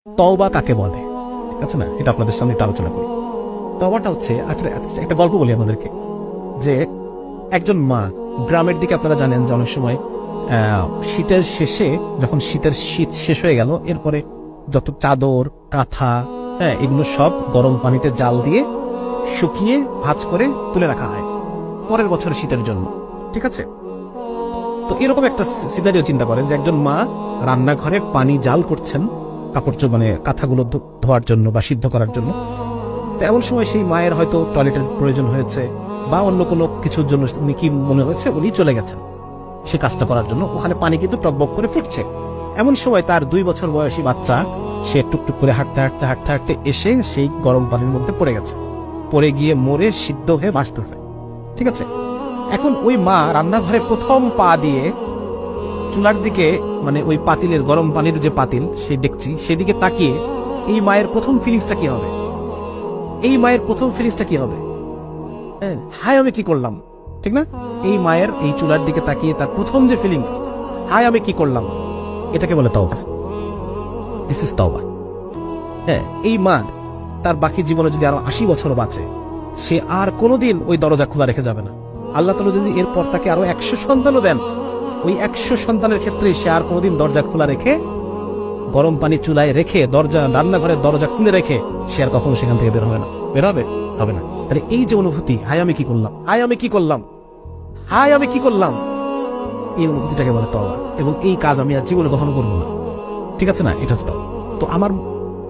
তওবা কাকে বলে, ঠিক আছে না, এটা আপনাদের সামনে একটু আলোচনা করি। তওবাটা হচ্ছে একটা গল্প বলি আপনাদেরকে, যে একজন মা গ্রামের দিকে, আপনারা জানেন যে অনেক সময় শীতের শেষে, যখন শীত শেষ হয়ে গেল, এরপরে যত চাদর কাঁথা এগুলো সব গরম পানিতে জাল দিয়ে শুকিয়ে ভাঁজ করে তুলে রাখা হয় পরের বছর শীতের জন্য, ঠিক আছে। তো এরকম একটা সিনারিও চিন্তা করেন যে একজন মা রান্নাঘরে পানি জাল করছেন কাপড় মানে কাঁথাগুলো ধোয়ার জন্য বা সিদ্ধ করার জন্য। তো এমন সময় সেই মায়ের হয়তো টয়লেটের প্রয়োজন হয়েছে বা অন্য কোনো কিছুর জন্য উনি কি মনে হয়েছে উনি চলে গেছেন সে কাজটা করার জন্য। ওখানে পানি কিন্তু টকবক করে ফুটছে। এমন সময় তার 2 বছর বয়সী বাচ্চা, সে টুকটুক করে হাঁটতে হাঁটতে হাঁটতে হাঁটতে এসে সেই গরম পানির মধ্যে পড়ে গেছে, পড়ে গিয়ে মরে সিদ্ধ হয়ে ভাসতেছে, ঠিক আছে। এখন ওই মা রান্নাঘরে প্রথম পা দিয়ে চুলার দিকে, মানে ওই পাতিলের গরম পানির যে পাতিল, সেই ডেকচি, সেদিকে তাকিয়ে এই মায়ের প্রথম ফিলিংসটা কি হবে? এই মায়ের প্রথম ফিলিংসটা কি হবে? হায় আমি কি করলাম, ঠিক না? এই মায়ের এই চুলার দিকে তাকিয়ে তার প্রথম যে ফিলিংস, হায় আমি কি করলাম, এটাকে বলে তওবা। দিস ইজ তওবা। এই মা তার বাকি জীবনে যদি আরো 80 বছর বাঁচে, সে আর কোনোদিন ওই দরজা খোলা রেখে যাবে না। আল্লাহ তাআলা যদি এরপর তাকে আরো 100 সন্তানও দেন, ওই 100 সন্তানের ক্ষেত্রে সে আর কোনোদিন দরজা খোলা রেখে, গরম পানি চুলায় রেখে, রান্নাঘরের দরজা খুলে রেখে সে আর কখনো সেখান থেকে বের হবে না। বের হবে না। তাহলে এই যে অনুভূতি, হায় আমি কি করলাম, হায় আমি কি করলাম, হায় আমি কি করলাম, এই অনুভূতিটাকে বলে তওবা। এবং এই কাজ আমি আর জীবনে কখনো করবো না, ঠিক আছে না? এটা হচ্ছে তওবা। তো আমার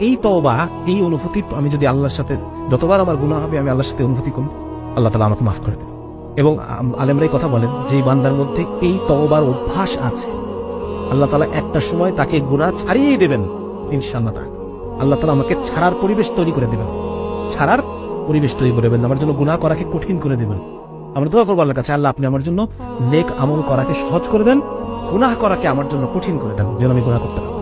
এই তওবা, এই অনুভূতি, আমি যদি আল্লাহর সাথে, যতবার আমার গুনাহ হবে আমি আল্লাহর সাথে অনুভূতি করি, আল্লাহ তাআলা আমাকে মাফ করে দেন। এবং আলেমরাই কথা বলেন যে বান্দার মধ্যে এই তওবার অভ্যাস আছে, আল্লাহ তাআলা একটা সময় তাকে গুনাহ ছাড়িয়ে দেবেন ইনশাআল্লাহ। আল্লাহ তাআলা আমাকে ছাড়ার পরিবেশ তৈরি করে দেবেন, ছাড়ার পরিবেশ তৈরি করে দেবেন, আমার জন্য গুনাহ করাকে কঠিন করে দেবেন। আমরা দোয়া করবো আল্লাহর কাছে, আল্লাহ আপনি আমার জন্য নেক আমল করাকে সহজ করে দেন, গুনাহ করাকে আমার জন্য কঠিন করে দেন, যেন আমি গুনাহ করতে পারি।